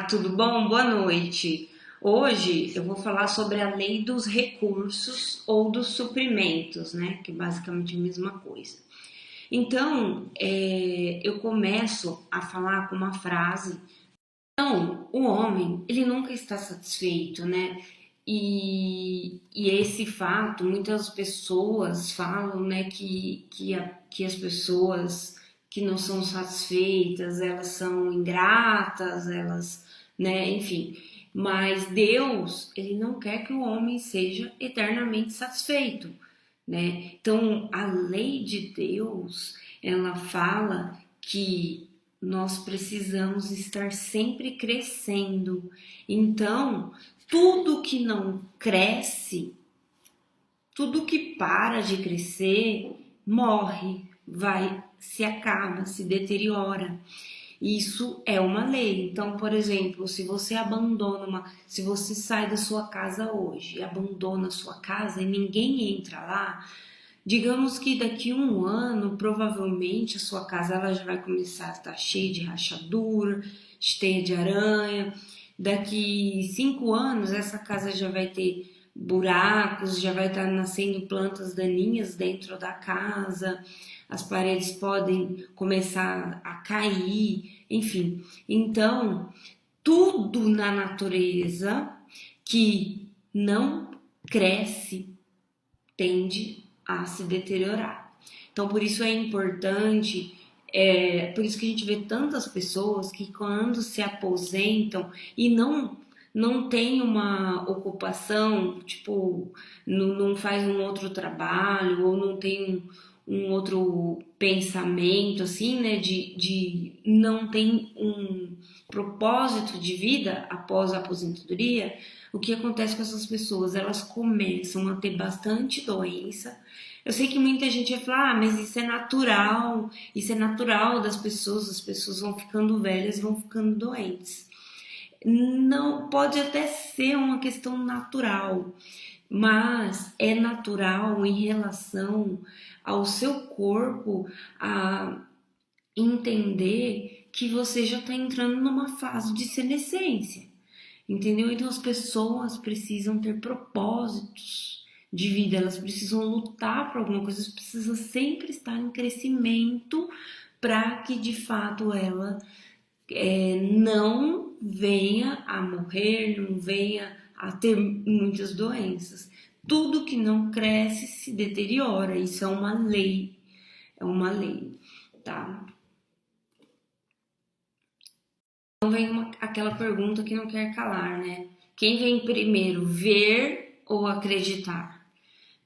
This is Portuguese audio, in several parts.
Olá, tudo bom? Boa noite. Hoje eu vou falar sobre a lei dos recursos ou dos suprimentos, né? Que é basicamente a mesma coisa. Então, eu começo a falar com uma frase. Então, o homem, ele nunca está satisfeito, né? E esse fato, muitas pessoas falam, né, que as pessoas que não são satisfeitas, elas são ingratas, elas, né, enfim. Mas Deus, ele não quer que o homem seja eternamente satisfeito, né? Então, a lei de Deus, ela fala que nós precisamos estar sempre crescendo. Então, tudo que não cresce, tudo que para de crescer, morre, se acaba, se deteriora. Isso é uma lei. Então, por exemplo, se você sai da sua casa hoje e abandona a sua casa e ninguém entra lá, digamos que daqui a um ano, provavelmente a sua casa ela já vai começar a estar cheia de rachadura, cheia de aranha. Daqui 5 anos, essa casa já vai ter buracos, já vai estar nascendo plantas daninhas dentro da casa, as paredes podem começar a cair, enfim. Então, tudo na natureza que não cresce tende a se deteriorar. Então, por isso é importante, por isso que a gente vê tantas pessoas que quando se aposentam e não tem uma ocupação, tipo, não faz um outro trabalho ou não tem um outro pensamento, assim, né, de não tem um propósito de vida após a aposentadoria, o que acontece com essas pessoas? Elas começam a ter bastante doença. Eu sei que muita gente vai falar, mas isso é natural das pessoas, as pessoas vão ficando velhas, vão ficando doentes. Não, pode até ser uma questão natural, mas é natural em relação ao seu corpo a entender que você já está entrando numa fase de senescência. Entendeu? Então as pessoas precisam ter propósitos de vida, elas precisam lutar por alguma coisa, elas precisam sempre estar em crescimento para que de fato ela não venha a morrer, não venha a ter muitas doenças. Tudo que não cresce se deteriora, isso é uma lei, tá? Então vem aquela pergunta que não quer calar, né? Quem vem primeiro, ver ou acreditar?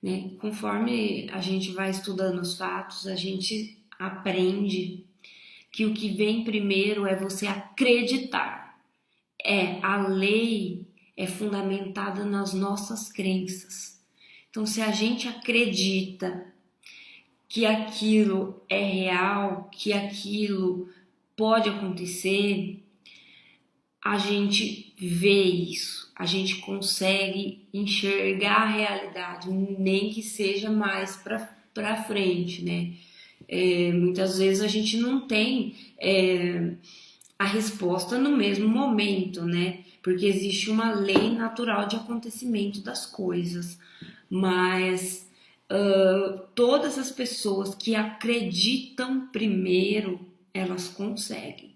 Né? Conforme a gente vai estudando os fatos, a gente aprende que o que vem primeiro é você acreditar. A lei é fundamentada nas nossas crenças. Então, se a gente acredita que aquilo é real, que aquilo pode acontecer, a gente vê isso, a gente consegue enxergar a realidade, nem que seja mais para frente, né? Muitas vezes a gente não tem a resposta no mesmo momento, né? Porque existe uma lei natural de acontecimento das coisas, mas todas as pessoas que acreditam primeiro, elas conseguem.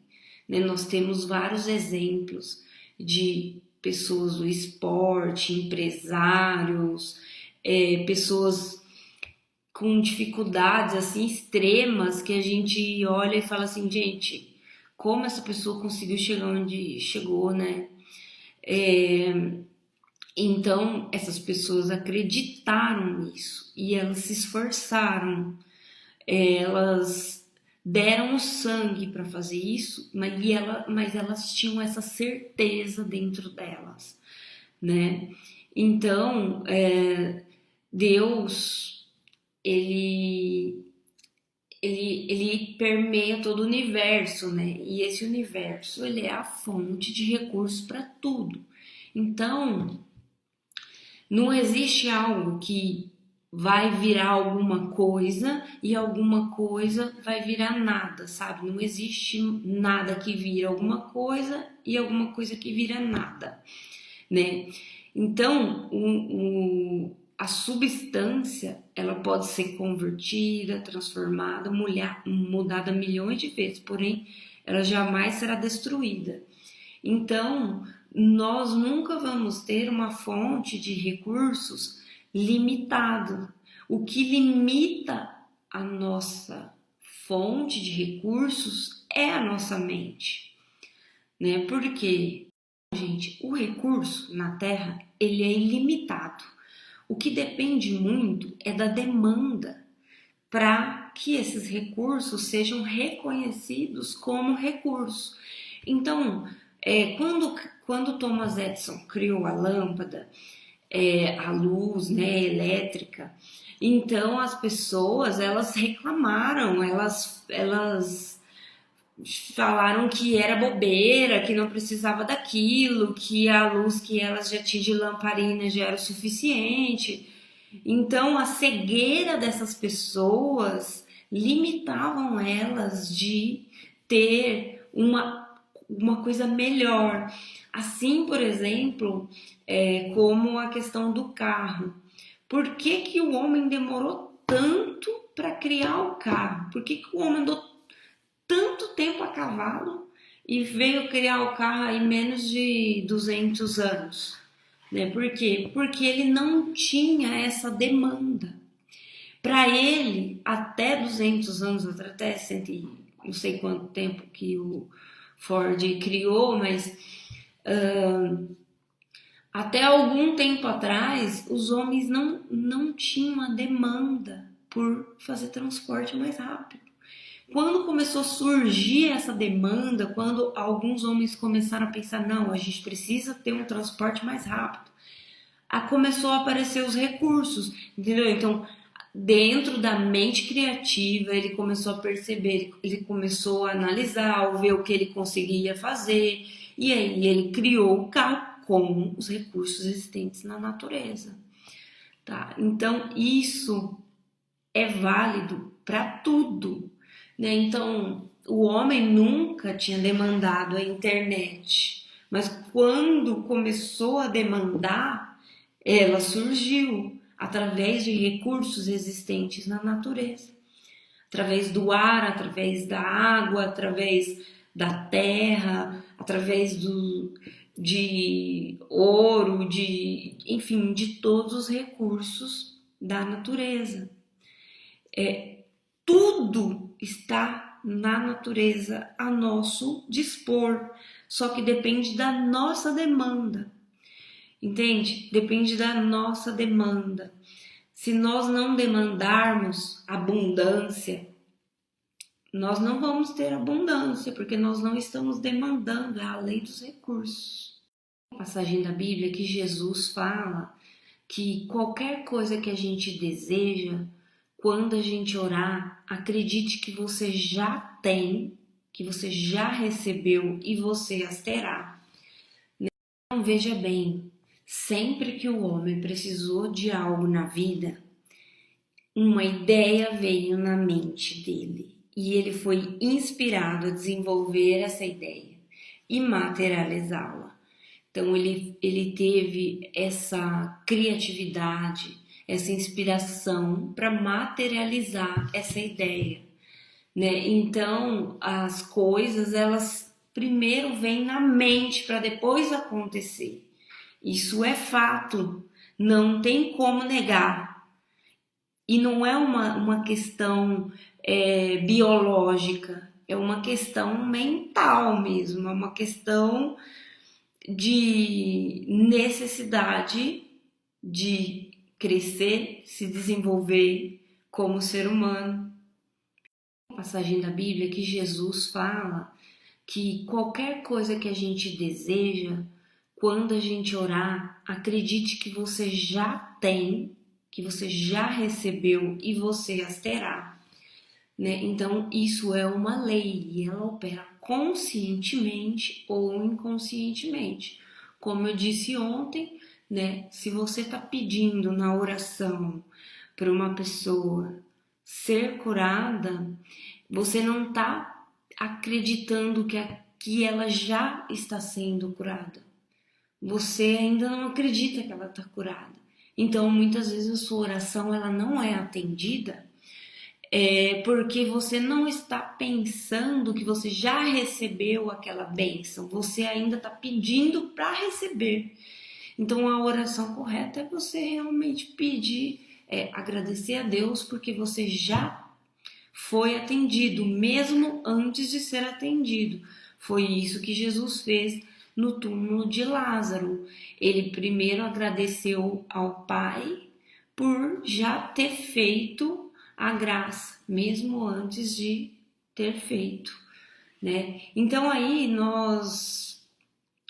Né? Nós temos vários exemplos de pessoas do esporte, empresários, pessoas com dificuldades assim extremas que a gente olha e fala assim, gente, como essa pessoa conseguiu chegar onde chegou, né? Então, essas pessoas acreditaram nisso e elas se esforçaram, elas deram o sangue para fazer isso, mas elas tinham essa certeza dentro delas, né? Então, Deus, ele permeia todo o universo, né? E esse universo, ele é a fonte de recursos para tudo. Então, não existe algo que vai virar alguma coisa e alguma coisa vai virar nada, sabe? Não existe nada que vira alguma coisa e alguma coisa que vira nada, né? Então, a substância, ela pode ser convertida, transformada, mudada milhões de vezes, porém, ela jamais será destruída. Então, nós nunca vamos ter uma fonte de recursos limitado. O que limita a nossa fonte de recursos é a nossa mente, né? Porque, gente, o recurso na Terra, ele é ilimitado. O que depende muito é da demanda para que esses recursos sejam reconhecidos como recursos. Então, quando Thomas Edison criou a lâmpada, a luz, né, elétrica, então as pessoas elas reclamaram, elas falaram que era bobeira, que não precisava daquilo, que a luz que elas já tinham de lamparina já era o suficiente. Então, a cegueira dessas pessoas limitavam elas de ter uma coisa melhor. Assim, por exemplo, como a questão do carro. Por que, que o homem demorou tanto para criar o carro? Por que, que o homem andou tanto tempo a cavalo e veio criar o carro em menos de 200 anos? Né? Por quê? Porque ele não tinha essa demanda. Para ele, até 200 anos, até 100, não sei quanto tempo que o Ford criou, mas até algum tempo atrás, os homens não tinham a demanda por fazer transporte mais rápido. Quando começou a surgir essa demanda, quando alguns homens começaram a pensar, não, a gente precisa ter um transporte mais rápido, começou a aparecer os recursos, entendeu? Então, dentro da mente criativa, ele começou a perceber, ele começou a analisar, ver o que ele conseguia fazer, e aí ele criou o carro com os recursos existentes na natureza, tá? Então, isso é válido para tudo, né? Então, o homem nunca tinha demandado a internet, mas quando começou a demandar, ela surgiu através de recursos existentes na natureza, através do ar, através da água, através da terra, através de ouro, enfim, de todos os recursos da natureza. Tudo está na natureza a nosso dispor, só que depende da nossa demanda. Entende? Depende da nossa demanda. Se nós não demandarmos abundância, nós não vamos ter abundância, porque nós não estamos demandando, é a lei dos recursos. A passagem da Bíblia que Jesus fala que qualquer coisa que a gente deseja, quando a gente orar, acredite que você já tem, que você já recebeu e você as terá. Então, veja bem, sempre que o homem precisou de algo na vida, uma ideia veio na mente dele e ele foi inspirado a desenvolver essa ideia e materializá-la. Então ele teve essa criatividade, essa inspiração para materializar essa ideia, né? Então as coisas elas primeiro vêm na mente para depois acontecer. Isso é fato, não tem como negar. E não é uma questão biológica, é uma questão mental mesmo, é uma questão de necessidade de crescer, se desenvolver como ser humano. A passagem da Bíblia que Jesus fala que qualquer coisa que a gente deseja, quando a gente orar, acredite que você já tem, que você já recebeu e você as terá. Né? Então, isso é uma lei e ela opera conscientemente ou inconscientemente. Como eu disse ontem, né? Se você está pedindo na oração para uma pessoa ser curada, você não está acreditando que ela já está sendo curada. Você ainda não acredita que ela está curada. Então, muitas vezes a sua oração ela não é atendida porque você não está pensando que você já recebeu aquela bênção. Você ainda está pedindo para receber. Então, a oração correta é você realmente pedir, agradecer a Deus porque você já foi atendido, mesmo antes de ser atendido. Foi isso que Jesus fez no túmulo de Lázaro. Ele primeiro agradeceu ao Pai por já ter feito a graça, mesmo antes de ter feito, né? Então aí nós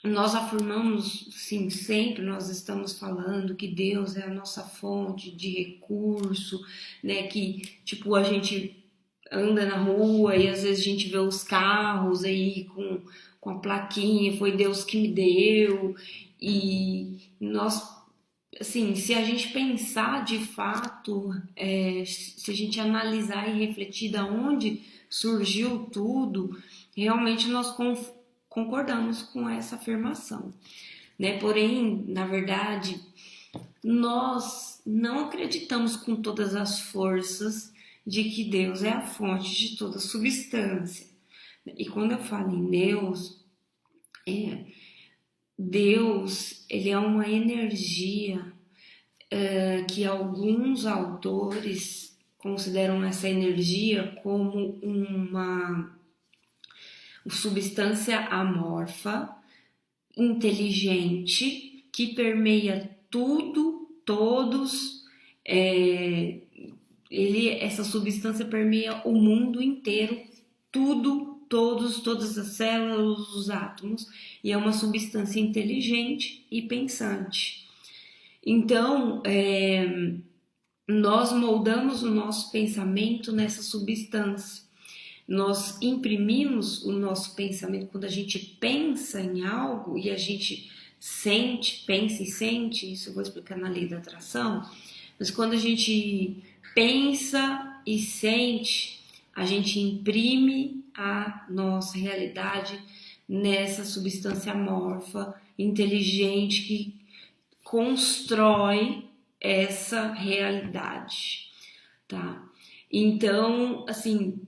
afirmamos, sim, sempre nós estamos falando que Deus é a nossa fonte de recurso, né? Que tipo a gente anda na rua e às vezes a gente vê os carros aí com a plaquinha, foi Deus que me deu. E nós, assim, se a gente pensar de fato, se a gente analisar e refletir da onde surgiu tudo, realmente nós concordamos com essa afirmação, né? Porém, na verdade, nós não acreditamos com todas as forças de que Deus é a fonte de toda substância. E quando eu falo em Deus, Deus ele é uma energia que alguns autores consideram essa energia como uma substância amorfa, inteligente, que permeia tudo, todos. Essa substância permeia o mundo inteiro, tudo, todos, todas as células, os átomos, e é uma substância inteligente e pensante. Então, nós moldamos o nosso pensamento nessa substância. Nós imprimimos o nosso pensamento quando a gente pensa em algo e a gente sente, pensa e sente, isso eu vou explicar na lei da atração, mas quando a gente pensa e sente, a gente imprime a nossa realidade nessa substância amorfa, inteligente, que constrói essa realidade, tá? Então, assim,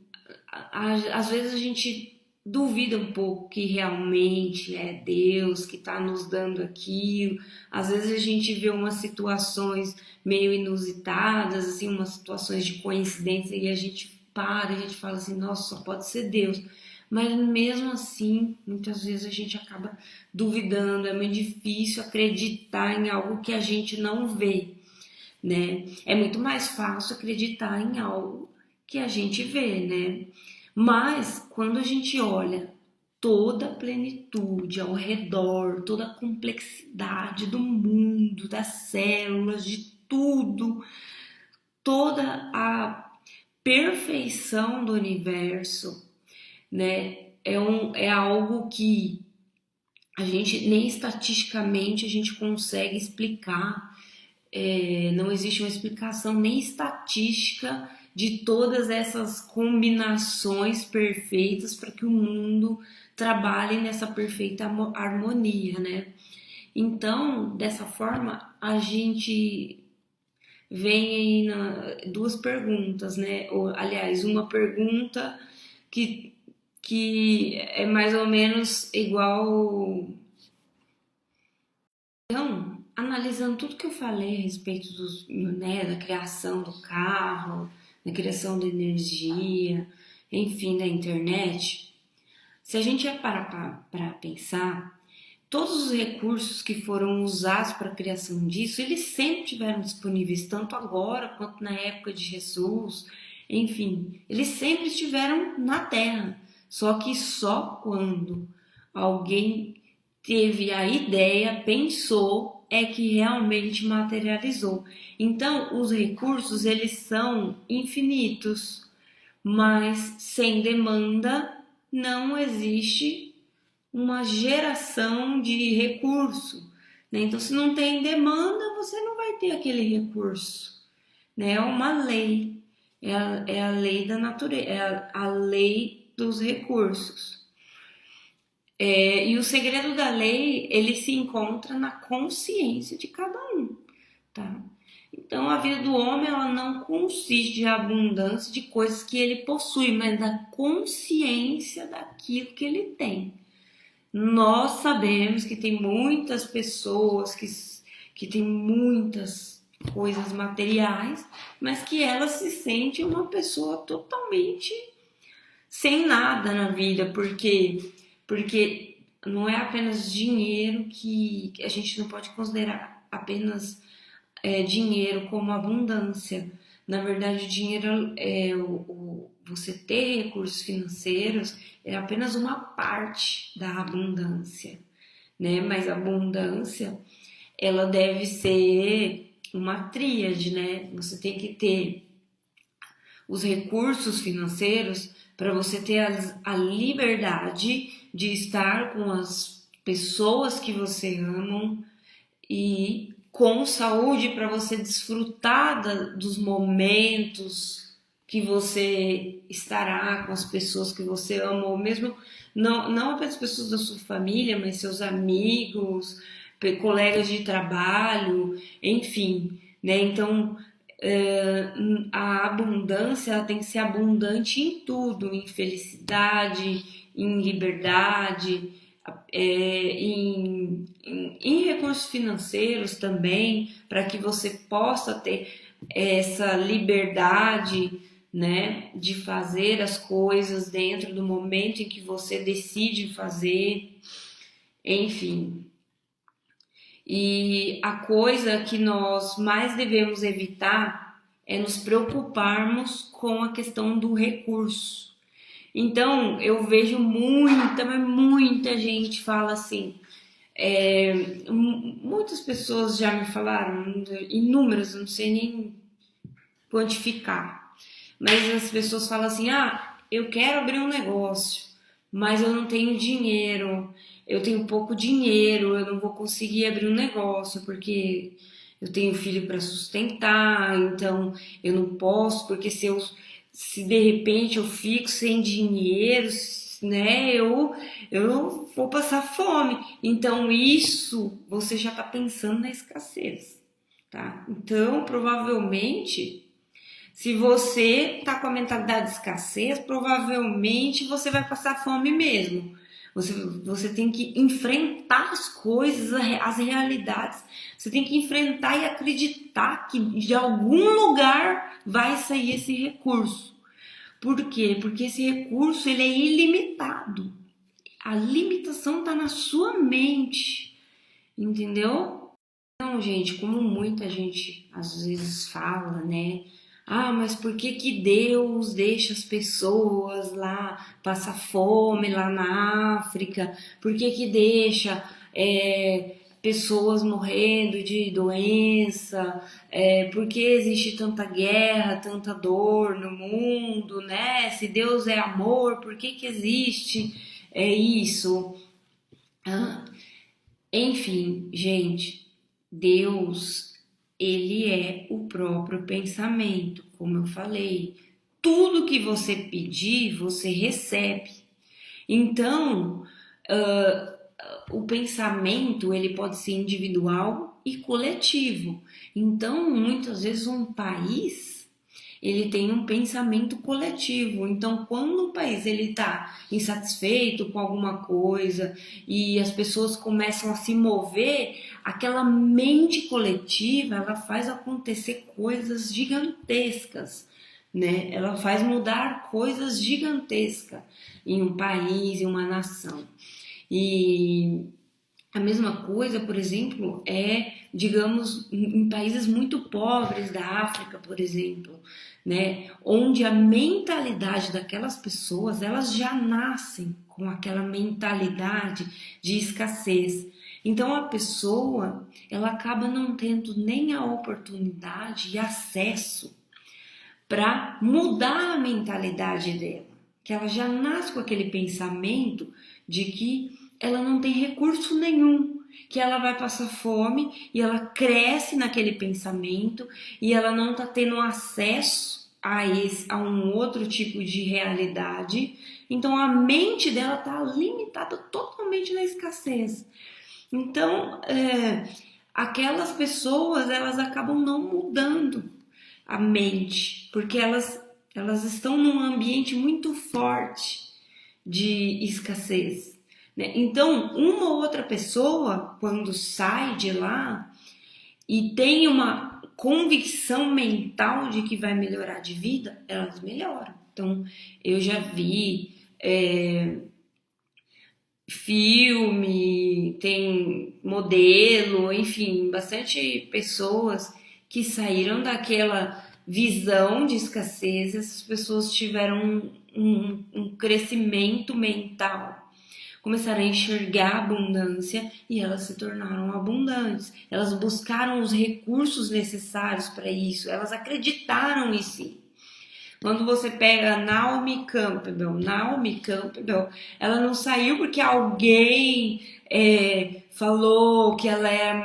às vezes a gente duvida um pouco que realmente é Deus que está nos dando aquilo. Às vezes a gente vê umas situações meio inusitadas, assim, umas situações de coincidência e a gente para, e a gente fala assim, nossa, só pode ser Deus. Mas mesmo assim, muitas vezes a gente acaba duvidando, é muito difícil acreditar em algo que a gente não vê, né? É muito mais fácil acreditar em algo que a gente vê, né? Mas quando a gente olha toda a plenitude ao redor, toda a complexidade do mundo, das células, de tudo, toda a perfeição do universo, né? É algo que a gente nem estatisticamente a gente consegue explicar. Não existe uma explicação nem estatística de todas essas combinações perfeitas para que o mundo trabalhe nessa perfeita harmonia, né? Então, dessa forma, a gente vem aí duas perguntas, né? Ou, aliás, uma pergunta que, que é mais ou menos igual. Então, analisando tudo que eu falei a respeito né, da criação do carro, da criação da energia, enfim, da internet, se a gente ia parar para pensar, todos os recursos que foram usados para a criação disso, eles sempre tiveram disponíveis, tanto agora quanto na época de Jesus, enfim, eles sempre estiveram na Terra. Só que só quando alguém teve a ideia, pensou, é que realmente materializou. Então, os recursos, eles são infinitos, mas sem demanda não existe uma geração de recurso, né? Então, se não tem demanda, você não vai ter aquele recurso, né? É uma lei, é a lei da natureza, é a lei dos recursos. E o segredo da lei, ele se encontra na consciência de cada um, tá? Então, a vida do homem, ela não consiste de abundância de coisas que ele possui, mas da consciência daquilo que ele tem. Nós sabemos que tem muitas pessoas que têm muitas coisas materiais, mas que elas se sentem uma pessoa totalmente sem nada na vida, porque não é apenas dinheiro que a gente não pode considerar apenas dinheiro como abundância. Na verdade, o dinheiro você ter recursos financeiros é apenas uma parte da abundância, né? Mas a abundância ela deve ser uma tríade, né? Você tem que ter os recursos financeiros para você ter a liberdade de estar com as pessoas que você ama e com saúde para você desfrutar dos momentos que você estará com as pessoas que você ama, ou mesmo não apenas pessoas da sua família, mas seus amigos, colegas de trabalho, enfim, né? Então, a abundância ela tem que ser abundante em tudo, em felicidade, em liberdade, em recursos financeiros também, para que você possa ter essa liberdade, né, de fazer as coisas dentro do momento em que você decide fazer, enfim. E a coisa que nós mais devemos evitar é nos preocuparmos com a questão do recurso. Então, eu vejo mas muita gente fala assim. Muitas pessoas já me falaram, inúmeras, não sei nem quantificar, mas as pessoas falam assim: ah, eu quero abrir um negócio, mas eu não tenho dinheiro, eu tenho pouco dinheiro, eu não vou conseguir abrir um negócio porque eu tenho filho para sustentar, então eu não posso, porque se de repente eu fico sem dinheiro, né, eu vou passar fome. Então isso você já está pensando na escassez, tá? Então provavelmente se você tá com a mentalidade de escassez, provavelmente você vai passar fome mesmo. Você tem que enfrentar as coisas, as realidades. Você tem que enfrentar e acreditar que de algum lugar vai sair esse recurso. Por quê? Porque esse recurso ele é ilimitado. A limitação está na sua mente, entendeu? Então, gente, como muita gente às vezes fala, né? Ah, mas por que que Deus deixa as pessoas lá passar fome lá na África? Por que que deixa pessoas morrendo de doença? Por que existe tanta guerra, tanta dor no mundo, né? Se Deus é amor, por que que existe isso? Ah, enfim, gente, Deus, ele é o próprio pensamento, como eu falei. Tudo que você pedir, você recebe. Então, o pensamento, ele pode ser individual e coletivo. Então, muitas vezes um país ele tem um pensamento coletivo. Então, quando o país ele está insatisfeito com alguma coisa e as pessoas começam a se mover, aquela mente coletiva ela faz acontecer coisas gigantescas, né? Ela faz mudar coisas gigantescas em um país, em uma nação. E a mesma coisa, por exemplo, digamos, em países muito pobres da África, por exemplo, né, onde a mentalidade daquelas pessoas, elas já nascem com aquela mentalidade de escassez. Então a pessoa, ela acaba não tendo nem a oportunidade e acesso para mudar a mentalidade dela, que ela já nasce com aquele pensamento de que ela não tem recurso nenhum, que ela vai passar fome e ela cresce naquele pensamento e ela não está tendo acesso a um outro tipo de realidade. Então a mente dela está limitada totalmente na escassez. Então, aquelas pessoas, elas acabam não mudando a mente, porque elas estão num ambiente muito forte de escassez, né? Então, uma ou outra pessoa, quando sai de lá e tem uma convicção mental de que vai melhorar de vida, elas melhoram. Então, eu já vi filme, tem modelo, enfim, bastante pessoas que saíram daquela visão de escassez, essas pessoas tiveram um crescimento mental, começaram a enxergar a abundância e elas se tornaram abundantes. Elas buscaram os recursos necessários para isso, elas acreditaram em si. Quando você pega Naomi Campbell, ela não saiu porque alguém falou que ela é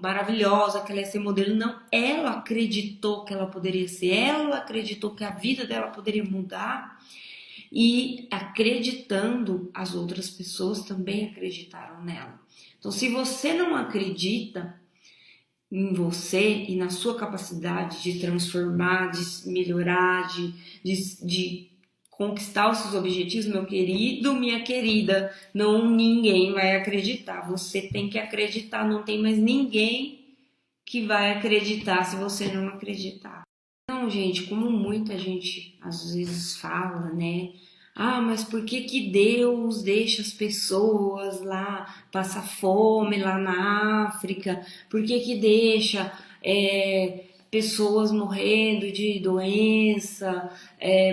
maravilhosa, que ela ia ser modelo. Não, ela acreditou que ela poderia ser, ela acreditou que a vida dela poderia mudar. E acreditando, as outras pessoas também acreditaram nela. Então, se você não acredita em você e na sua capacidade de transformar, de melhorar, de conquistar os seus objetivos, meu querido, minha querida, não, ninguém vai acreditar. Você tem que acreditar, não tem mais ninguém que vai acreditar se você não acreditar. Então, gente, como muita gente às vezes fala, né? Ah, mas por que que Deus deixa as pessoas lá passar fome lá na África? Por que que deixa pessoas morrendo de doença?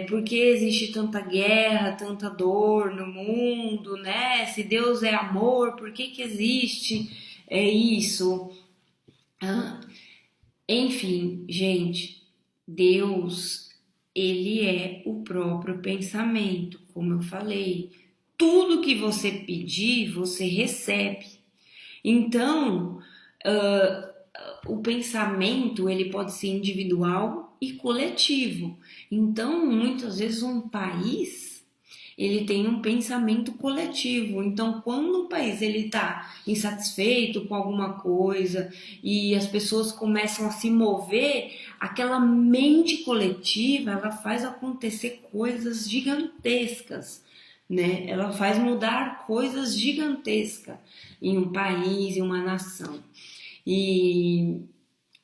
Por que existe tanta guerra, tanta dor no mundo, né? Se Deus é amor, por que que existe isso? Ah, enfim, gente, Deus, ele é o próprio pensamento, como eu falei. Tudo que você pedir, você recebe. Então, o pensamento, ele pode ser individual e coletivo. Então, muitas vezes um país ele tem um pensamento coletivo. Então, quando um país ele está insatisfeito com alguma coisa e as pessoas começam a se mover, aquela mente coletiva ela faz acontecer coisas gigantescas, né? Ela faz mudar coisas gigantescas em um país, em uma nação. E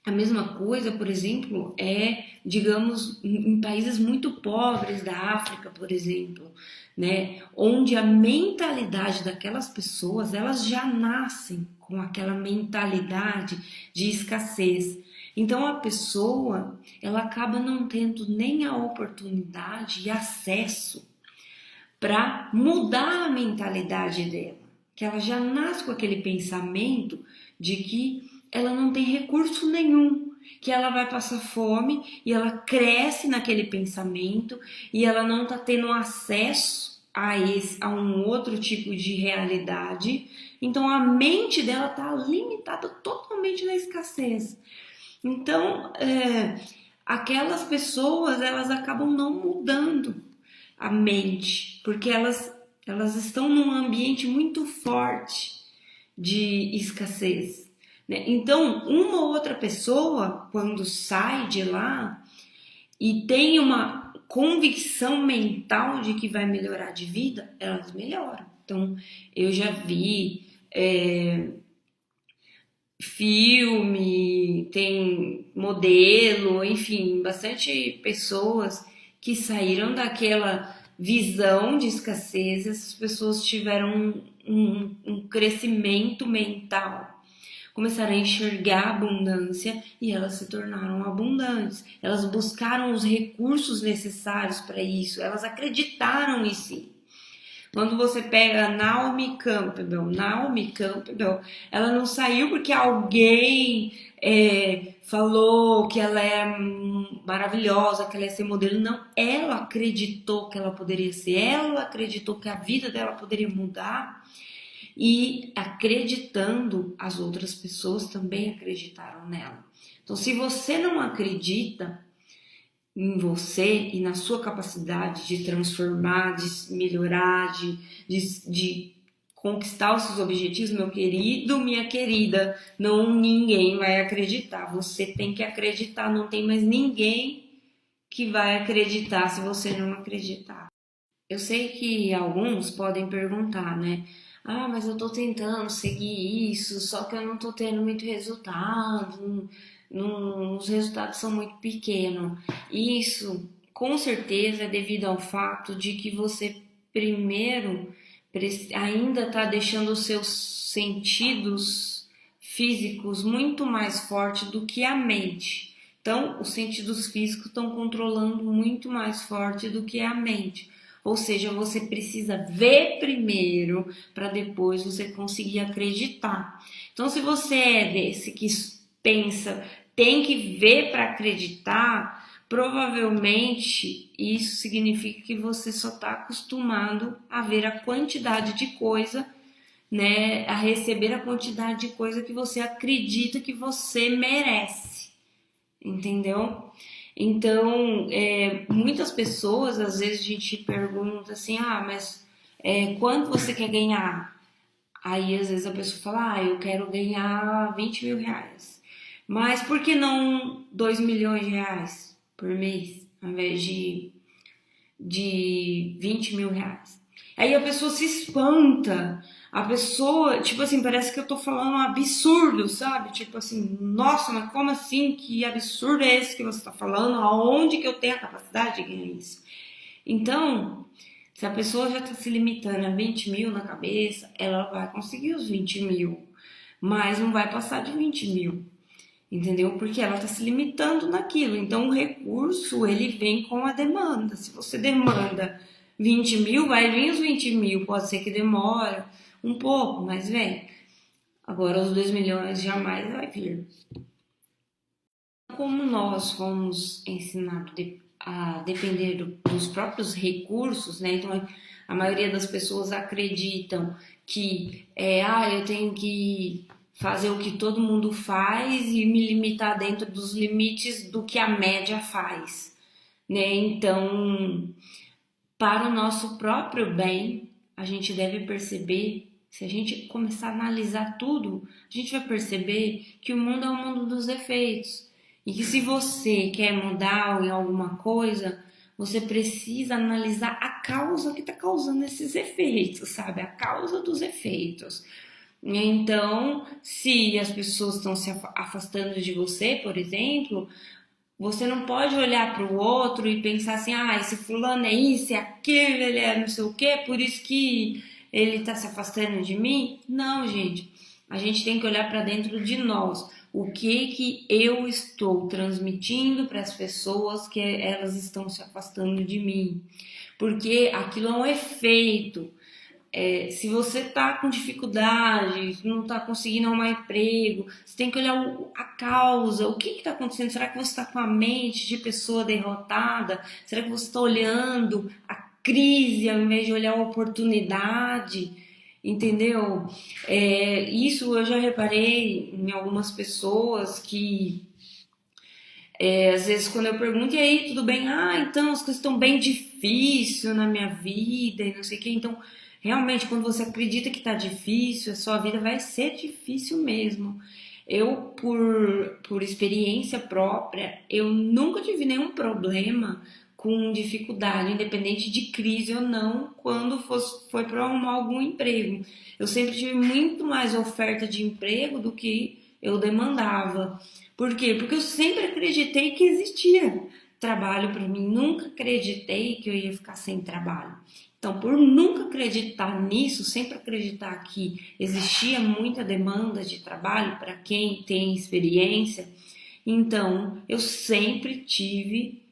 a mesma coisa, por exemplo, digamos, em países muito pobres da África, por exemplo, né, onde a mentalidade daquelas pessoas, elas já nascem com aquela mentalidade de escassez. Então a pessoa, ela acaba não tendo nem a oportunidade e acesso para mudar a mentalidade dela, que ela já nasce com aquele pensamento de que ela não tem recurso nenhum, que ela vai passar fome e ela cresce naquele pensamento e ela não está tendo acesso a um outro tipo de realidade. Então a mente dela está limitada totalmente na escassez. Então aquelas pessoas elas acabam não mudando a mente, porque elas estão num ambiente muito forte de escassez, né? Então, uma ou outra pessoa, quando sai de lá e tem uma convicção mental de que vai melhorar de vida, elas melhoram. Então, eu já vi filme, tem modelo, enfim, bastante pessoas que saíram daquela visão de escassez, essas pessoas tiveram um crescimento mental, começaram a enxergar a abundância e elas se tornaram abundantes. Elas buscaram os recursos necessários para isso, elas acreditaram em si. Quando você pega Naomi Campbell, ela não saiu porque alguém falou que ela é maravilhosa, que ela ia ser modelo. Não, ela acreditou que ela poderia ser, ela acreditou que a vida dela poderia mudar. e acreditando, as outras pessoas também acreditaram nela. Então, se você não acredita em você e na sua capacidade de transformar, de melhorar, de conquistar os seus objetivos, meu querido, minha querida, não ninguém vai acreditar. Você tem que acreditar, não tem mais ninguém que vai acreditar se você não acreditar. Eu sei que alguns podem perguntar, né? Ah, mas eu tô tentando seguir isso, só que eu não tô tendo muito resultado, os resultados são muito pequenos. Isso, com certeza, é devido ao fato de que você, primeiro, ainda está deixando os seus sentidos físicos muito mais fortes do que a mente. Então, os sentidos físicos estão controlando muito mais forte do que a mente. Ou seja, você precisa ver primeiro para depois você conseguir acreditar. Então, se você é desse que pensa, tem que ver para acreditar, provavelmente isso significa que você só está acostumado a ver a quantidade de coisa, né, a receber a quantidade de coisa que você acredita que você merece, entendeu? Então, muitas pessoas, às vezes a gente pergunta assim, mas quanto você quer ganhar? Aí, às vezes a pessoa fala, eu quero ganhar 20 mil reais. Mas por que não 2 milhões de reais por mês, ao invés de 20 mil reais? Aí a pessoa se espanta. A pessoa, tipo assim, parece que eu tô falando um absurdo, sabe? Tipo assim, nossa, mas como assim? Que absurdo é esse que você tá falando? Aonde que eu tenho a capacidade de ganhar isso? Então, se a pessoa já tá se limitando a 20 mil na cabeça, ela vai conseguir os 20 mil, mas não vai passar de 20 mil, entendeu? Porque ela tá se limitando naquilo. Então, o recurso, ele vem com a demanda. Se você demanda 20 mil, vai vir os 20 mil. Pode ser que demore um pouco, mas vem. Agora, os 2 milhões jamais vai vir. Como nós fomos ensinados a depender dos próprios recursos, né? Então, a maioria das pessoas acreditam que eu tenho que fazer o que todo mundo faz e me limitar dentro dos limites do que a média faz, né? Então, para o nosso próprio bem, a gente deve perceber, se a gente começar a analisar tudo, a gente vai perceber que o mundo é o mundo dos efeitos. E que se você quer mudar em alguma coisa, você precisa analisar a causa que está causando esses efeitos, sabe? A causa dos efeitos. Então, se as pessoas estão se afastando de você, por exemplo, você não pode olhar para o outro e pensar assim, esse fulano é isso, é aquilo, ele é não sei o quê, por isso que ele está se afastando de mim. Não, gente. A gente tem que olhar para dentro de nós. O que eu estou transmitindo para as pessoas que elas estão se afastando de mim? Porque aquilo é um efeito. Se você está com dificuldade, não está conseguindo arrumar emprego, você tem que olhar a causa, o que está acontecendo? Será que você está com a mente de pessoa derrotada? Será que você está olhando a crise ao invés de olhar a oportunidade? Entendeu? Isso eu já reparei em algumas pessoas que às vezes quando eu pergunto, e aí, tudo bem? Então as coisas estão bem difíceis na minha vida e não sei o que. Então, realmente, quando você acredita que tá difícil, a sua vida vai ser difícil mesmo. Eu, por experiência própria, eu nunca tive nenhum problema com dificuldade, independente de crise ou não, quando foi para arrumar algum emprego. Eu sempre tive muito mais oferta de emprego do que eu demandava. Por quê? Porque eu sempre acreditei que existia trabalho para mim, nunca acreditei que eu ia ficar sem trabalho. Então, por nunca acreditar nisso, sempre acreditar que existia muita demanda de trabalho para quem tem experiência, então eu sempre tive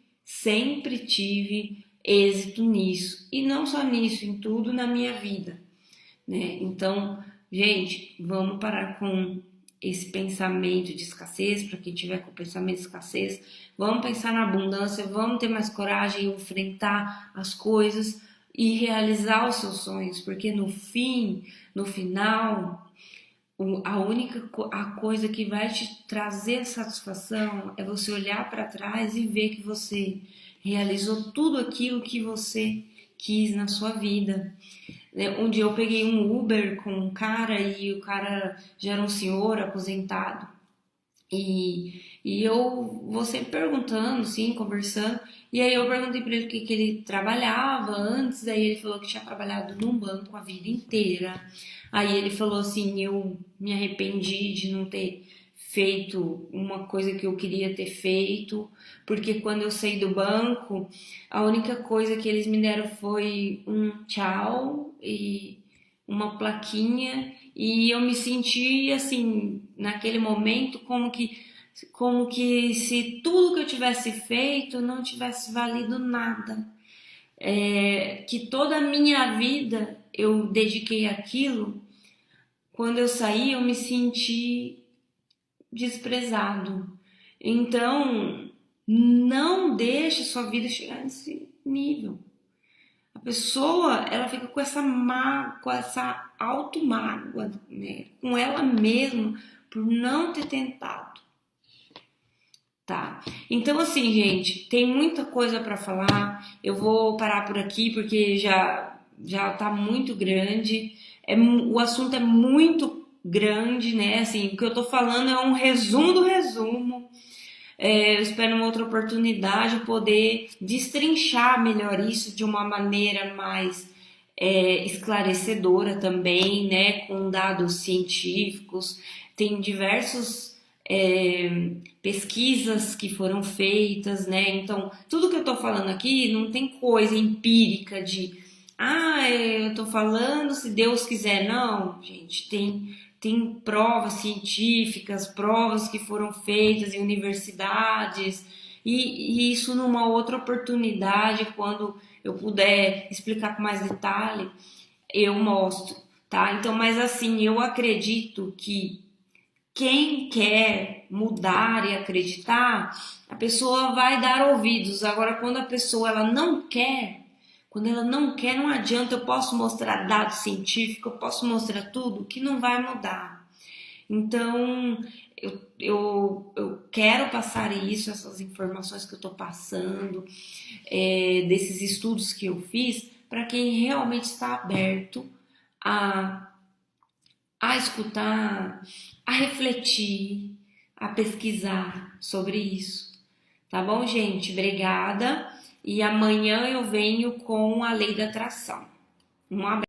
êxito nisso. E não só nisso, em tudo na minha vida, né? Então, gente, vamos parar com esse pensamento de escassez. Para quem tiver com pensamento de escassez, vamos pensar na abundância, vamos ter mais coragem em enfrentar as coisas e realizar os seus sonhos, porque no fim no final, a coisa que vai te trazer satisfação é você olhar para trás e ver que você realizou tudo aquilo que você quis na sua vida. Um dia eu peguei um Uber com um cara e o cara já era um senhor aposentado. E eu vou sempre perguntando, sim, conversando. E aí eu perguntei pra ele o que ele trabalhava antes. Aí ele falou que tinha trabalhado num banco a vida inteira. Aí ele falou assim: eu me arrependi de não ter feito uma coisa que eu queria ter feito, porque quando eu saí do banco, a única coisa que eles me deram foi um tchau e uma plaquinha, e eu me senti assim, naquele momento, como que se tudo que eu tivesse feito não tivesse valido nada. Que toda a minha vida eu dediquei àquilo. Quando eu saí, eu me senti desprezado. Então, não deixe sua vida chegar nesse nível. A pessoa, ela fica com essa com essa automágoa, né? Com ela mesma por não ter tentado, tá? Então, assim, gente, tem muita coisa para falar. Eu vou parar por aqui porque já tá muito grande. O assunto é muito grande, né? Assim, o que eu tô falando é um resumo do resumo. Eu espero uma outra oportunidade poder destrinchar melhor isso de uma maneira mais esclarecedora também, né, com dados científicos. Tem diversos pesquisas que foram feitas, né? Então, tudo que eu estou falando aqui não tem coisa empírica de eu estou falando se Deus quiser. Não, gente, tem provas científicas, provas que foram feitas em universidades, e isso numa outra oportunidade, quando eu puder explicar com mais detalhe, eu mostro, tá? Então, mas assim, eu acredito que quem quer mudar e acreditar, a pessoa vai dar ouvidos. Agora, quando a pessoa quando ela não quer, não adianta. Eu posso mostrar dados científicos, eu posso mostrar tudo que não vai mudar. Então, eu quero passar isso, essas informações que eu estou passando, desses estudos que eu fiz, para quem realmente está aberto a escutar, a refletir, a pesquisar sobre isso. Tá bom, gente? Obrigada. E amanhã eu venho com a lei da atração. Um abraço.